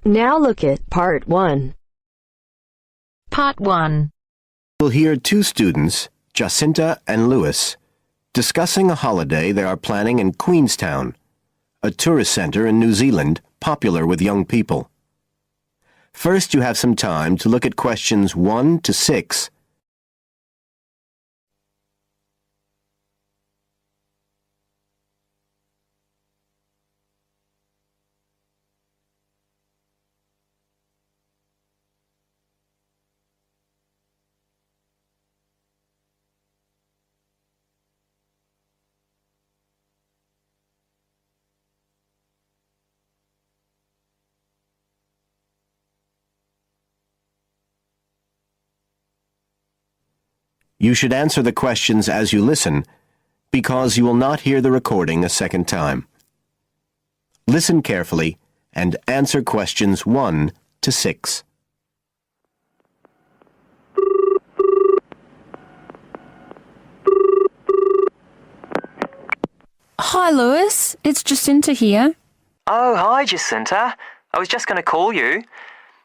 Now look at Part 1. Part 1. We'll hear two students, Jacinta and Lewis, discussing a holiday they are planning in Queenstown, a tourist center in New Zealand popular with young people. First, you have some time to look at questions 1 to 6. You should answer the questions as you listen, because you will not hear the recording a second time. Listen carefully and answer questions 1 to 6. Hi, Lewis. It's Jacinta here. Oh, hi, Jacinta. I was just going to call you.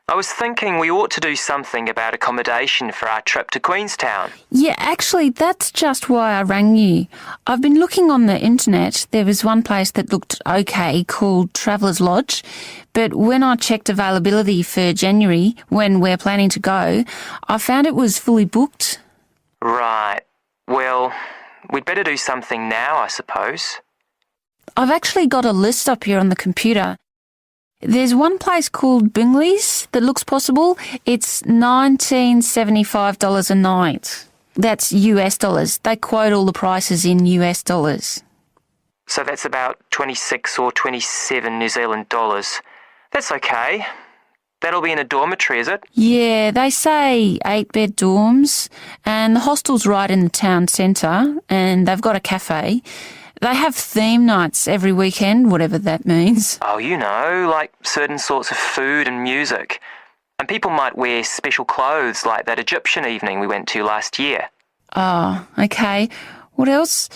I was thinking we ought to do something about accommodation for our trip to Queenstown. Yeah, actually, that's just why I rang you. I've been looking on the internet. There was one place that looked okay called Traveller's Lodge, but when I checked availability for January, when we're planning to go, I found it was fully booked. Right. Well, we'd better do something now, I suppose. I've actually got a list up here on the computer. There's one place called Bingley's that looks possible. It's $1975 a night. That's US dollars. They quote all the prices in US dollars. So that's about 26 or 27 New Zealand dollars. That's okay. That'll be in a dormitory, is it? Yeah, they say 8-bed dorms, and the hostel's right in the town centre, and they've got a cafe. They have theme nights every weekend, whatever that means. Oh, you know, like certain sorts of food and music. And people might wear special clothes like that Egyptian evening we went to last year. Oh, okay. What else?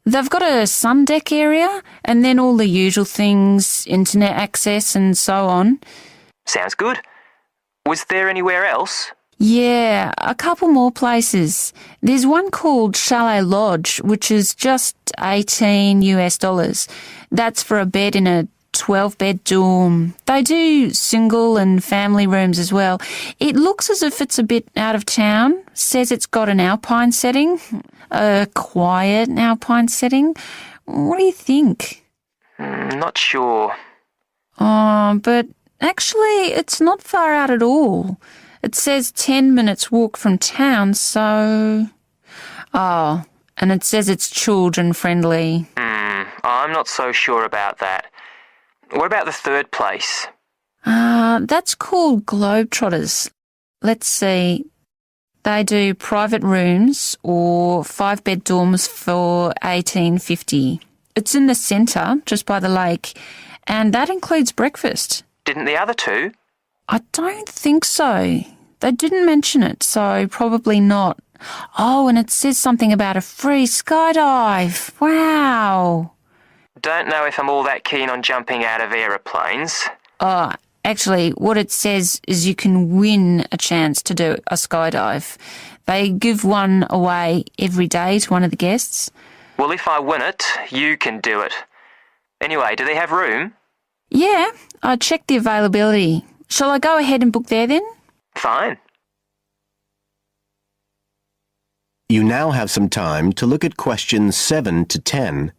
They've got a sun deck area, and then all the usual things, internet access and so on. Sounds good. Was there anywhere else? Yeah, a couple more places. There's one called Chalet Lodge, which is just 18 US dollars. That's for a bed in a 12-bed dorm. They do single and family rooms as well. It looks as if it's a bit out of town. Says it's got an alpine setting, a quiet alpine setting. What do you think? Not sure. Oh, but actually it's not far out at all. It says 10 minutes walk from town, so... Oh, and it says it's children-friendly. I'm not so sure about that. What about the third place? That's called Globetrotters. Let's see. They do private rooms or 5-bed dorms for $18.50. It's in the centre, just by the lake, and that includes breakfast. Didn't the other two? I don't think so. They didn't mention it, so probably not. Oh, and it says something about a free skydive. Wow. Don't know if I'm all that keen on jumping out of aeroplanes. Oh, actually, what it says is you can win a chance to do a skydive. They give one away every day to one of the guests. Well, if I win it, you can do it. Anyway, do they have room? Yeah, I checked the availability. Shall I go ahead and book there then? Fine. You now have some time to look at questions 7 to 10.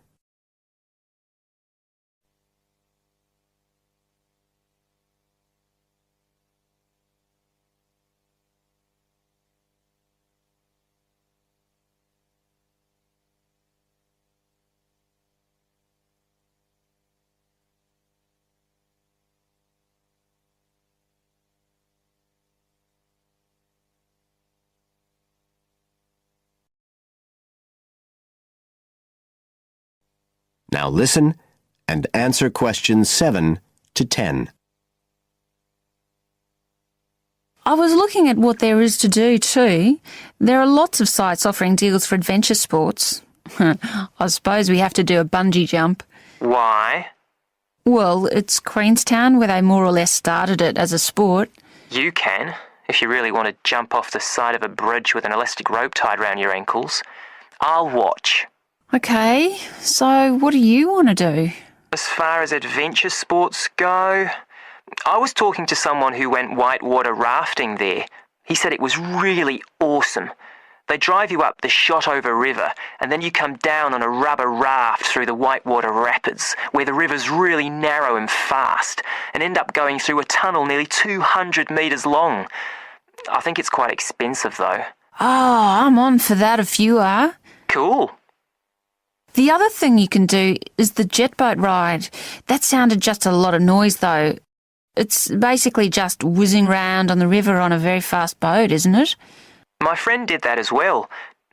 Now listen and answer questions 7 to 10. I was looking at what there is to do too. There are lots of sites offering deals for adventure sports. I suppose we have to do a bungee jump. Why? Well, it's Queenstown where they more or less started it as a sport. You can, if you really want to jump off the side of a bridge with an elastic rope tied round your ankles. I'll watch. Okay, so what do you want to do? As far as adventure sports go, I was talking to someone who went whitewater rafting there. He said it was really awesome. They drive you up the Shotover River and then you come down on a rubber raft through the whitewater rapids where the river's really narrow and fast and end up going through a tunnel nearly 200 metres long. I think it's quite expensive though. Oh, I'm on for that if you are. Cool. The other thing you can do is the jet boat ride. That sounded just a lot of noise though. It's basically just whizzing round on the river on a very fast boat, isn't it? My friend did that as well.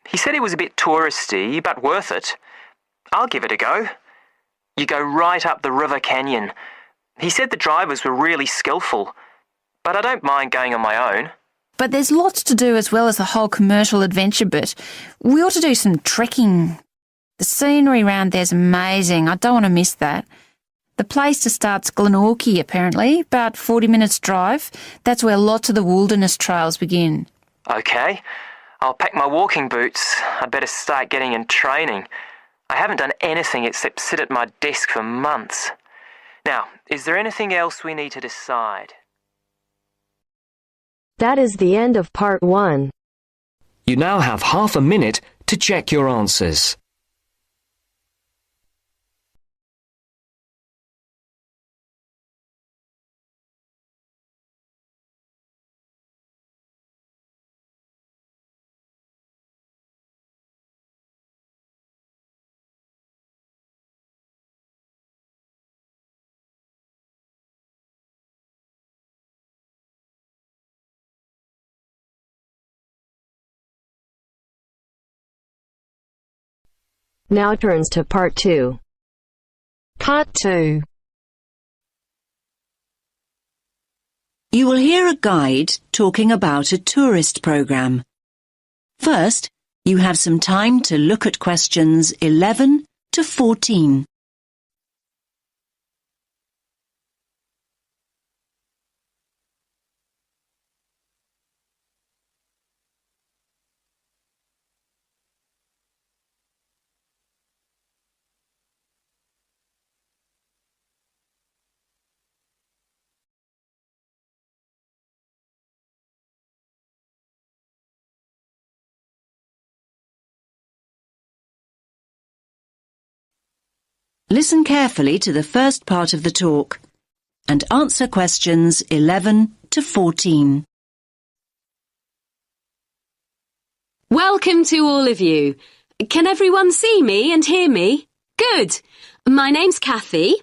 He said it was a bit touristy, but worth it. I'll give it a go. You go right up the river canyon. He said the drivers were really skillful, but I don't mind going on my own. But there's lots to do as well as the whole commercial adventure bit. We ought to do some trekking. The scenery around there's amazing. I don't want to miss that. The place to start's Glenorchy, apparently, about 40 minutes drive. That's where lots of the wilderness trails begin. Okay, I'll pack my walking boots. I'd better start getting in training. I haven't done anything except sit at my desk for months. Now, is there anything else we need to decide? That is the end of part 1. You now have half a minute to check your answers. Now turns to part 2. Part 2. You will hear a guide talking about a tourist program. First, you have some time to look at questions 11 to 14. Listen carefully to the first part of the talk and answer questions 11 to 14. Welcome to all of you. Can everyone see me and hear me? Good. My name's Kathy,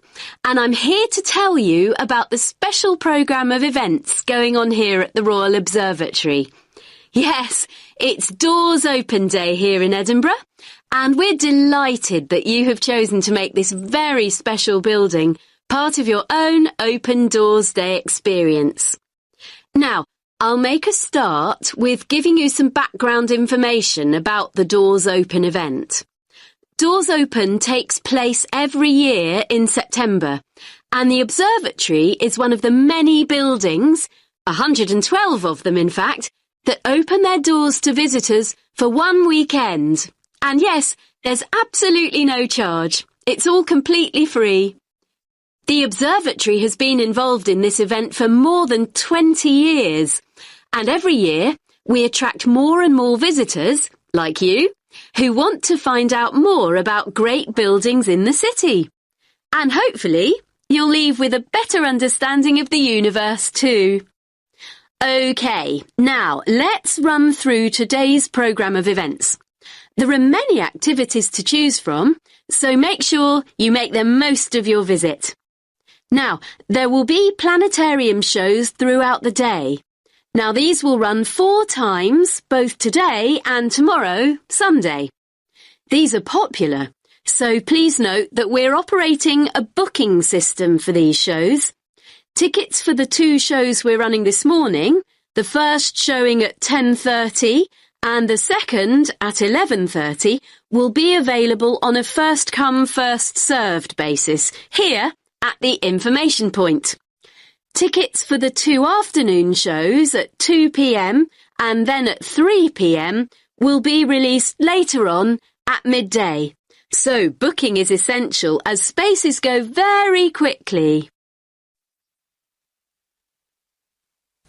and I'm here to tell you about the special programme of events going on here at the Royal Observatory. Yes, it's Doors Open Day here in Edinburgh, and we're delighted that you have chosen to make this very special building part of your own Open Doors Day experience. Now, I'll make a start with giving you some background information about the Doors Open event. Doors Open takes place every year in September, and the observatory is one of the many buildings, 112 of them in fact, that open their doors to visitors for one weekend. And yes, there's absolutely no charge. It's all completely free. The observatory has been involved in this event for more than 20 years, and every year we attract more and more visitors, like you, who want to find out more about great buildings in the city. And hopefully you'll leave with a better understanding of the universe too. OK, now let's run through today's programme of events. There are many activities to choose from, so make sure you make the most of your visit. Now, there will be planetarium shows throughout the day. Now, these will run 4 times, both today and tomorrow, Sunday. These are popular, so please note that we're operating a booking system for these shows. Tickets for the 2 shows we're running this morning, the first showing at 10:30 and the second at 11:30, will be available on a first-come, first-served basis here at the information point. Tickets for the 2 afternoon shows at 2 p.m. and then at 3 p.m. will be released later on at midday. So booking is essential as spaces go very quickly.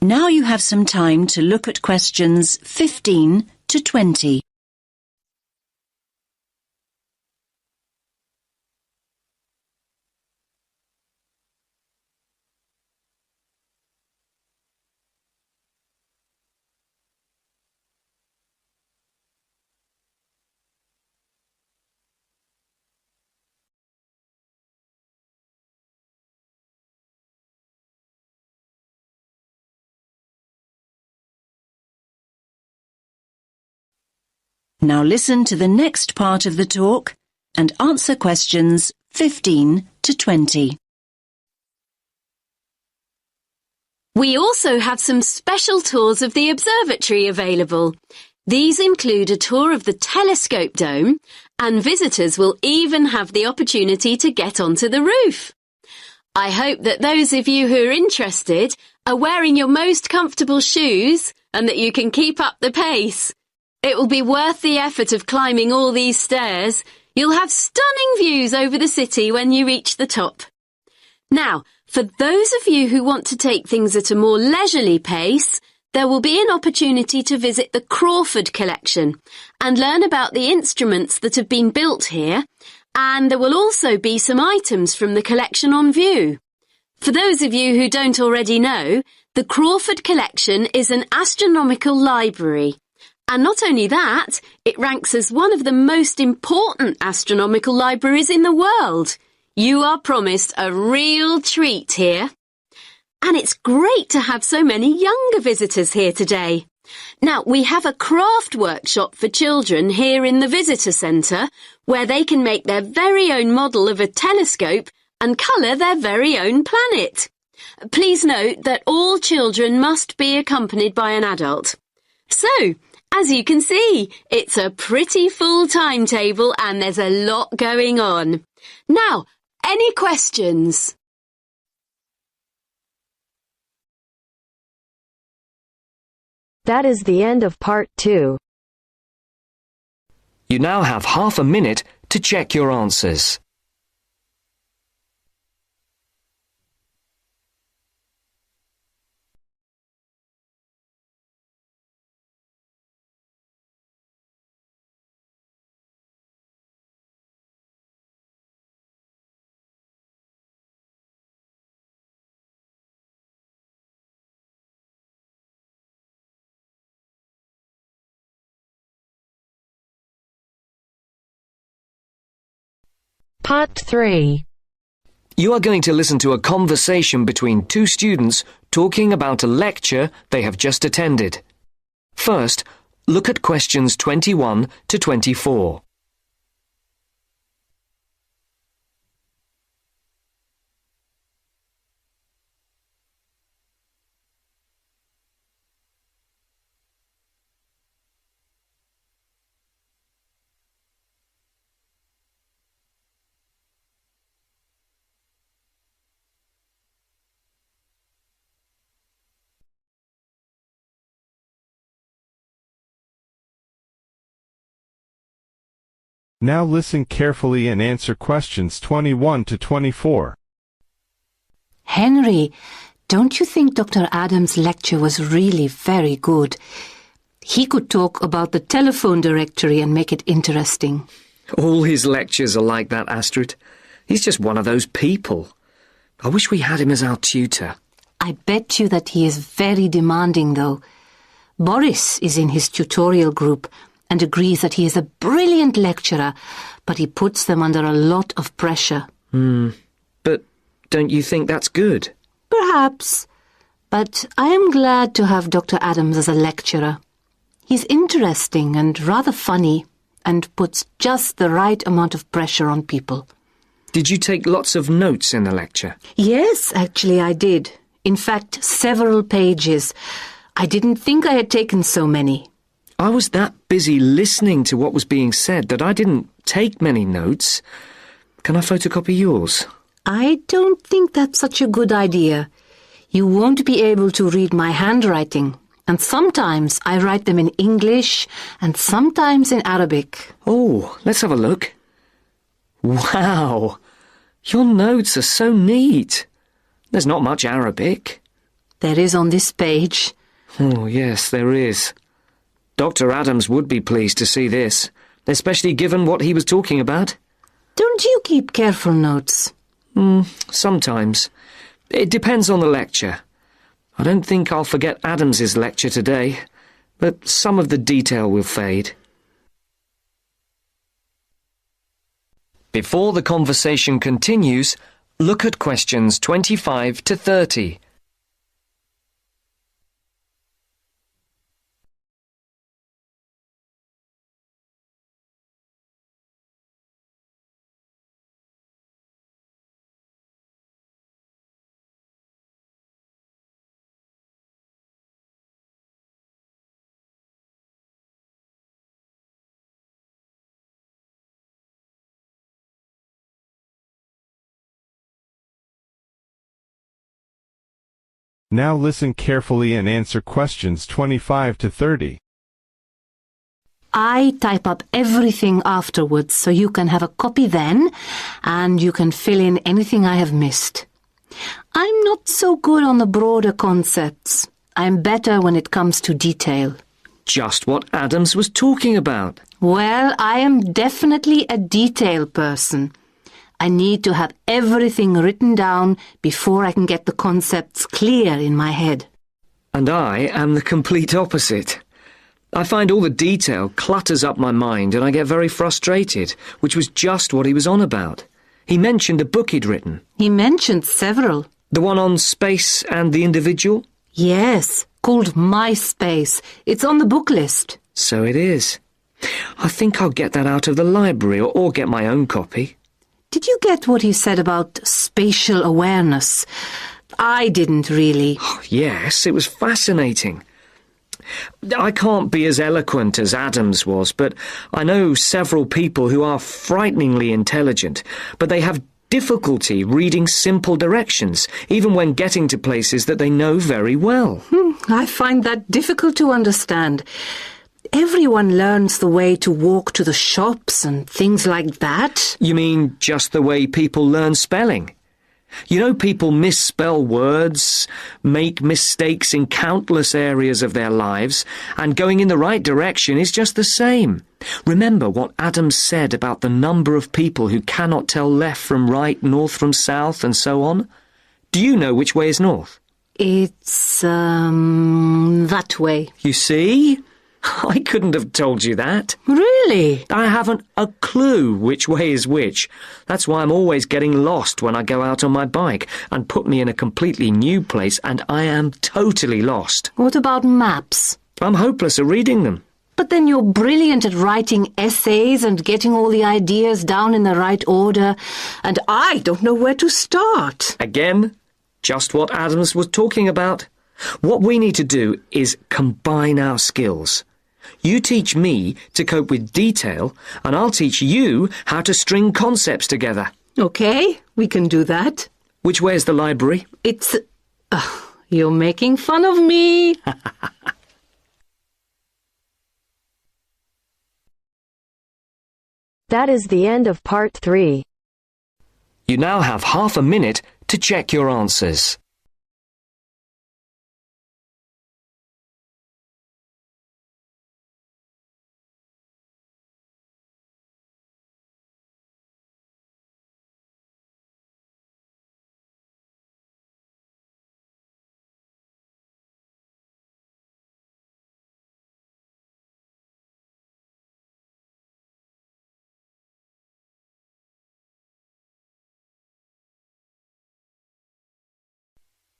Now you have some time to look at questions 15 to 20. Now listen to the next part of the talk and answer questions 15 to 20. We also have some special tours of the observatory available. These include a tour of the telescope dome, and visitors will even have the opportunity to get onto the roof. I hope that those of you who are interested are wearing your most comfortable shoes and that you can keep up the pace. It will be worth the effort of climbing all these stairs. You'll have stunning views over the city when you reach the top. Now, for those of you who want to take things at a more leisurely pace, there will be an opportunity to visit the Crawford collection and learn about the instruments that have been built here, and there will also be some items from the collection on view. For those of you who don't already know, the Crawford collection is an astronomical library. And not only that, it ranks as one of the most important astronomical libraries in the world. You are promised a real treat here. And it's great to have so many younger visitors here today. Now, we have a craft workshop for children here in the visitor centre where they can make their very own model of a telescope and colour their very own planet. Please note that all children must be accompanied by an adult. So, as you can see, it's a pretty full timetable and there's a lot going on. Now, any questions? That is the end of part 2. You now have half a minute to check your answers. Part 3. You are going to listen to a conversation between 2 students talking about a lecture they have just attended. First, look at questions 21 to 24. Now listen carefully and answer questions 21 to 24. Henry, don't you think Dr. Adams' lecture was really very good? He could talk about the telephone directory and make it interesting. All his lectures are like that, Astrid. He's just one of those people. I wish we had him as our tutor. I bet you that he is very demanding, though. Boris is in his tutorial group and agrees that he is a brilliant lecturer, but he puts them under a lot of pressure. But don't you think that's good? Perhaps, but I am glad to have Dr. Adams as a lecturer. He's interesting and rather funny and puts just the right amount of pressure on people. Did you take lots of notes in the lecture? Yes, actually I did. In fact, several pages. I didn't think I had taken so many. I was that busy listening to what was being said that I didn't take many notes. Can I photocopy yours? I don't think that's such a good idea. You won't be able to read my handwriting, and sometimes I write them in English and sometimes in Arabic. Oh, let's have a look. Wow! Your notes are so neat. There's not much Arabic. There is on this page. Oh, yes, there is. Dr. Adams would be pleased to see this, especially given what he was talking about. Don't you keep careful notes? Sometimes. It depends on the lecture. I don't think I'll forget Adams's lecture today, but some of the detail will fade. Before the conversation continues, look at questions 25 to 30. Now listen carefully and answer questions 25 to 30. I type up everything afterwards so you can have a copy then and you can fill in anything I have missed. I'm not so good on the broader concepts. I'm better when it comes to detail. Just what Adams was talking about. Well, I am definitely a detail person. I need to have everything written down before I can get the concepts clear in my head. And I am the complete opposite. I find all the detail clutters up my mind and I get very frustrated, which was just what he was on about. He mentioned a book he'd written. He mentioned several. The one on space and the individual? Yes, called My Space. It's on the book list. So it is. I think I'll get that out of the library or get my own copy. Did you get what he said about spatial awareness? I didn't really. Yes, it was fascinating. I can't be as eloquent as Adams was, but I know several people who are frighteningly intelligent, but they have difficulty reading simple directions, even when getting to places that they know very well. I find that difficult to understand. Everyone learns the way to walk to the shops and things like that. You mean just the way people learn spelling? You know, people misspell words, make mistakes in countless areas of their lives, and going in the right direction is just the same. Remember what Adams said about the number of people who cannot tell left from right, north from south, and so on? Do you know which way is north? It's, that way. You see? I couldn't have told you that. Really? I haven't a clue which way is which. That's why I'm always getting lost when I go out on my bike, and put me in a completely new place and I am totally lost. What about maps? I'm hopeless at reading them. But then you're brilliant at writing essays and getting all the ideas down in the right order, and I don't know where to start. Again, just what Adams was talking about. What we need to do is combine our skills. You teach me to cope with detail, and I'll teach you how to string concepts together. Okay, we can do that. Which way is the library? It's... you're making fun of me. That is the end of part 3. You now have half a minute to check your answers.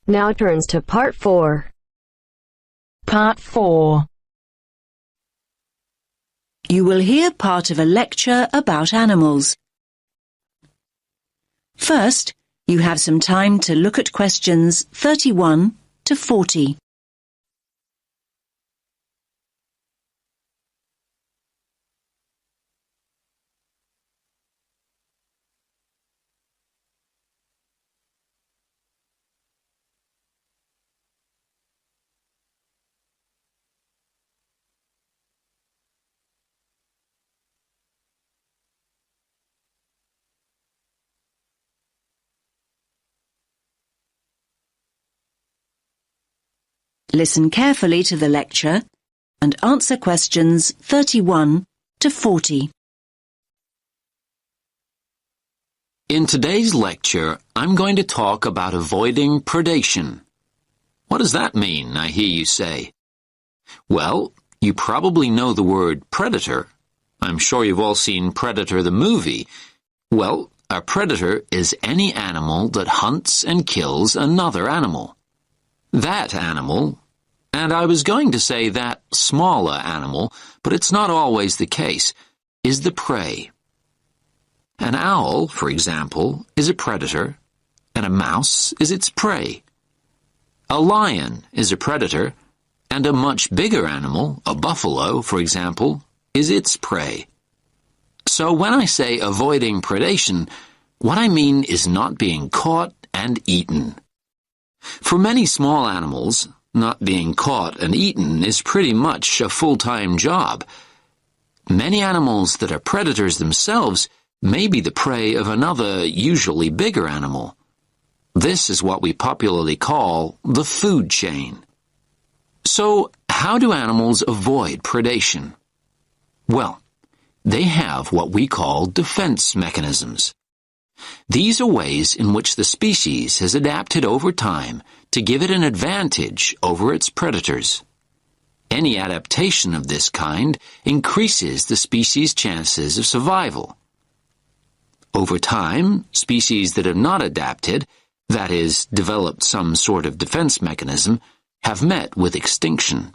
Now turns to part 4. Part 4. You will hear part of a lecture about animals. First, you have some time to look at questions 31 to 40. Listen carefully to the lecture and answer questions 31 to 40. In today's lecture, I'm going to talk about avoiding predation. What does that mean, I hear you say? Well, you probably know the word predator. I'm sure you've all seen Predator the movie. Well, a predator is any animal that hunts and kills another animal. That animal, and I was going to say that smaller animal, but it's not always the case, is the prey. An owl, for example, is a predator, and a mouse is its prey. A lion is a predator, and a much bigger animal, a buffalo, for example, is its prey. So when I say avoiding predation, what I mean is not being caught and eaten. For many small animals, not being caught and eaten is pretty much a full-time job. Many animals that are predators themselves may be the prey of another, usually bigger animal. This is what we popularly call the food chain. So, how do animals avoid predation? Well, they have what we call defense mechanisms. These are ways in which the species has adapted over time to give it an advantage over its predators. Any adaptation of this kind increases the species' chances of survival. Over time, species that have not adapted, that is, developed some sort of defense mechanism, have met with extinction.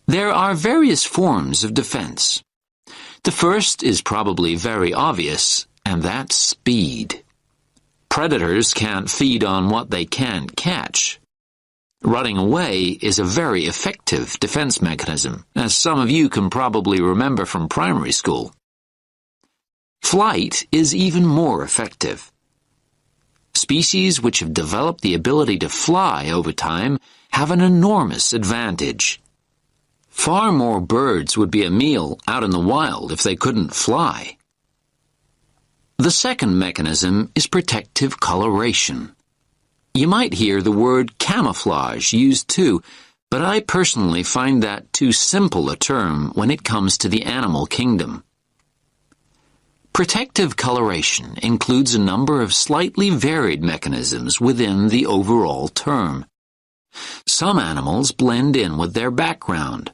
There are various forms of defense. The first is probably very obvious, and that's speed. Predators can't feed on what they can't catch. Running away is a very effective defense mechanism, as some of you can probably remember from primary school. Flight is even more effective. Species which have developed the ability to fly over time have an enormous advantage. Far more birds would be a meal out in the wild if they couldn't fly. The second mechanism is protective coloration. You might hear the word camouflage used too, but I personally find that too simple a term when it comes to the animal kingdom. Protective coloration includes a number of slightly varied mechanisms within the overall term. Some animals blend in with their background.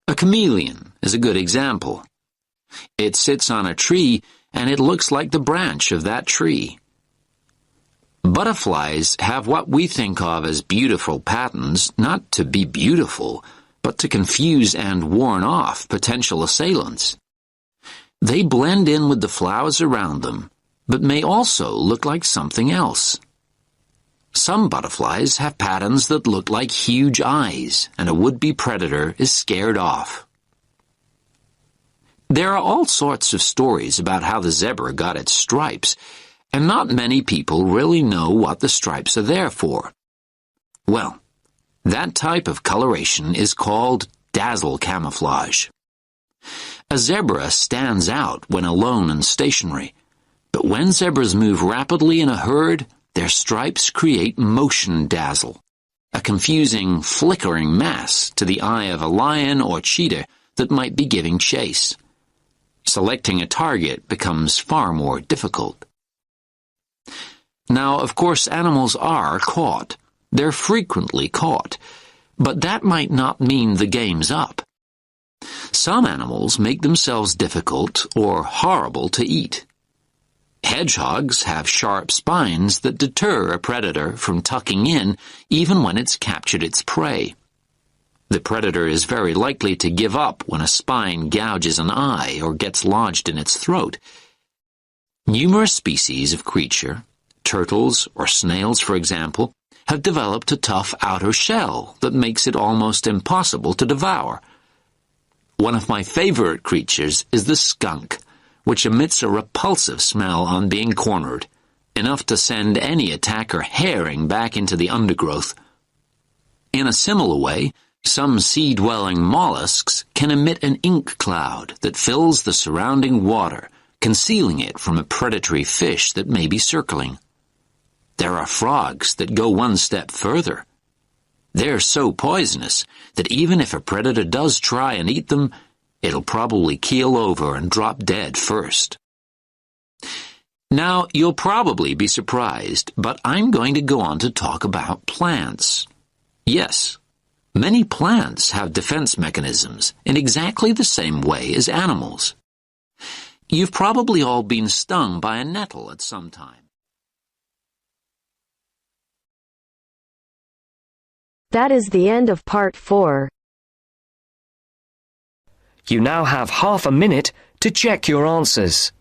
A chameleon is a good example. It sits on a tree and it looks like the branch of that tree. Butterflies have what we think of as beautiful patterns, not to be beautiful, but to confuse and warn off potential assailants. They blend in with the flowers around them, but may also look like something else. Some butterflies have patterns that look like huge eyes, and a would-be predator is scared off. There are all sorts of stories about how the zebra got its stripes, and not many people really know what the stripes are there for. Well, that type of coloration is called dazzle camouflage. A zebra stands out when alone and stationary, but when zebras move rapidly in a herd, their stripes create motion dazzle, a confusing, flickering mass to the eye of a lion or cheetah that might be giving chase. Selecting a target becomes far more difficult. Now, of course, animals are caught. They're frequently caught. But that might not mean the game's up. Some animals make themselves difficult or horrible to eat. Hedgehogs have sharp spines that deter a predator from tucking in even when it's captured its prey. The predator is very likely to give up when a spine gouges an eye or gets lodged in its throat. Numerous species of creature, turtles or snails for example, have developed a tough outer shell that makes it almost impossible to devour. One of my favorite creatures is the skunk, which emits a repulsive smell on being cornered, enough to send any attacker harrying back into the undergrowth. In a similar way, some sea-dwelling mollusks can emit an ink cloud that fills the surrounding water, concealing it from a predatory fish that may be circling. There are frogs that go one step further. They're so poisonous that even if a predator does try and eat them, it'll probably keel over and drop dead first. Now, you'll probably be surprised, but I'm going to go on to talk about plants. Yes, many plants have defense mechanisms in exactly the same way as animals. You've probably all been stung by a nettle at some time. That is the end of part 4. You now have half a minute to check your answers.